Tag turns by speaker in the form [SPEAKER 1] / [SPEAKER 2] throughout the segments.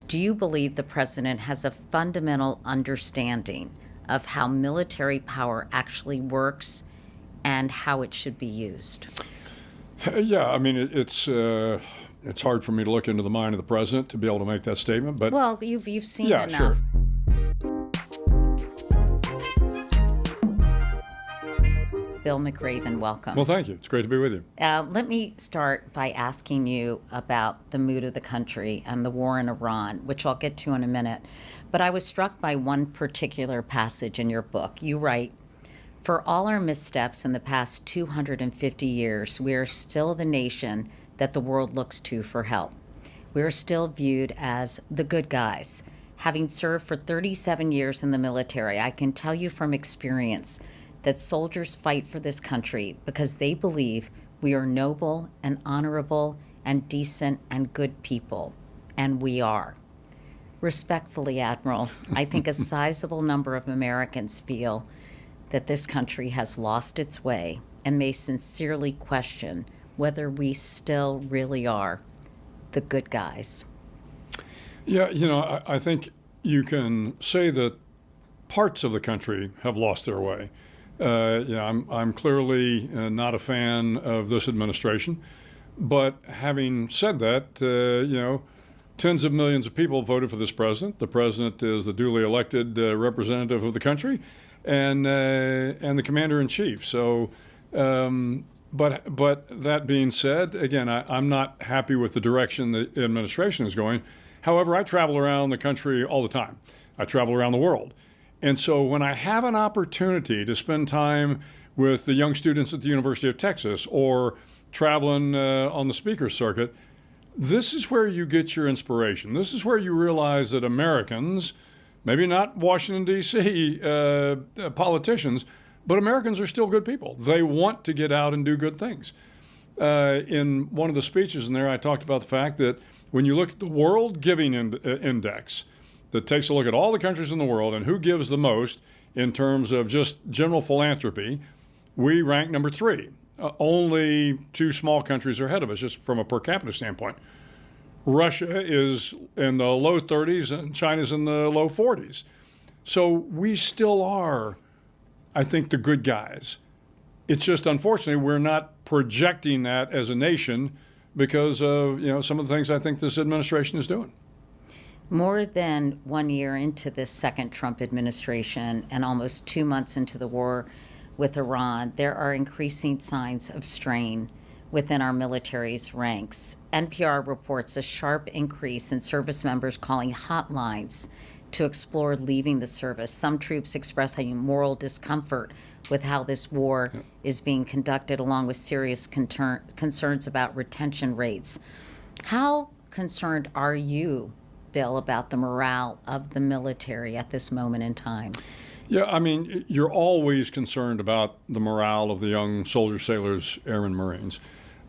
[SPEAKER 1] Do you believe the president has a fundamental understanding of how military power actually works and how it should be used?
[SPEAKER 2] Yeah, I mean, it's hard for me to look into the mind of the president to be able to make that statement, but
[SPEAKER 1] Well, you've seen
[SPEAKER 2] yeah,
[SPEAKER 1] enough.
[SPEAKER 2] sure.
[SPEAKER 1] Bill McRaven, welcome.
[SPEAKER 2] Well, thank you. It's great to be with you.
[SPEAKER 1] Let me start by asking you about the mood of the country and the war in Iran, which I'll get to in a minute. But I was struck by one particular passage in your book. You write, "For all our missteps in the past 250 years, we are still the nation that the world looks to for help. We are still viewed as the good guys. Having served for 37 years in the military, I can tell you from experience that soldiers fight for this country because they believe we are noble and honorable and decent and good people, and we are. Respectfully, Admiral, I think a sizable number of Americans feel that this country has lost its way and may sincerely question whether we still really are the good guys."
[SPEAKER 2] Yeah, I think you can say that parts of the country have lost their way. I'm clearly not a fan of this administration, but having said that, tens of millions of people voted for this president. The president is the duly elected representative of the country, and the commander in chief. So, but that being said, again, I'm not happy with the direction the administration is going. However, I travel around the country all the time. I travel around the world. And so when I have an opportunity to spend time with the young students at the University of Texas or traveling on the speaker circuit, this is where you get your inspiration. This is where you realize that Americans, maybe not Washington, D.C. Politicians, but Americans are still good people. They want to get out and do good things. In one of the speeches in there, I talked about the fact that when you look at the World Giving Index, that takes a look at all the countries in the world and who gives the most in terms of just general philanthropy, we rank number 3. Only 2 small countries are ahead of us, just from a per capita standpoint. Russia is in the low 30s and China's in the low 40s. So we still are, I think, the good guys. It's just, unfortunately, we're not projecting that as a nation because of some of the things I think this administration is doing.
[SPEAKER 1] More than 1 year into this second Trump administration and almost 2 months into the war with Iran, there are increasing signs of strain within our military's ranks. NPR reports a sharp increase in service members calling hotlines to explore leaving the service. Some troops express a moral discomfort with how this war is being conducted, along with serious concerns about retention rates. How concerned are you, Bill, about the morale of the military at this moment in time?
[SPEAKER 2] Yeah, I mean, you're always concerned about the morale of the young soldiers, sailors, airmen, Marines.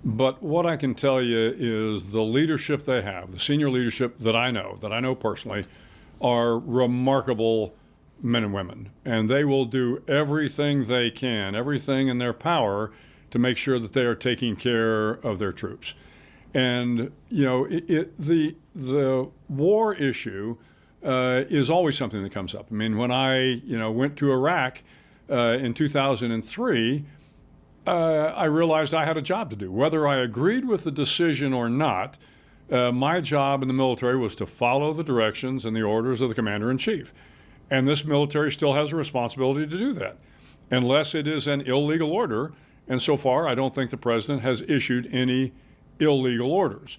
[SPEAKER 2] But what I can tell you is the leadership they have, the senior leadership that I know personally, are remarkable men and women. And they will do everything they can, everything in their power to make sure that they are taking care of their troops. And, the war issue is always something that comes up. I mean, when I, went to Iraq in 2003, I realized I had a job to do. Whether I agreed with the decision or not, my job in the military was to follow the directions and the orders of the commander-in-chief. And this military still has a responsibility to do that, unless it is an illegal order. And so far, I don't think the president has issued any illegal orders.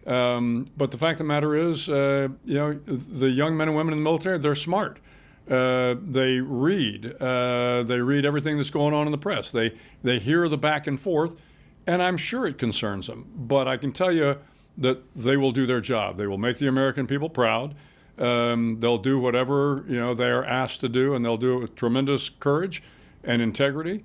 [SPEAKER 2] But the fact of the matter is, the young men and women in the military, they're smart. They read everything that's going on in the press. They hear the back and forth, and I'm sure it concerns them. But I can tell you that they will do their job. They will make the American people proud. They'll do whatever they are asked to do, and they'll do it with tremendous courage and integrity.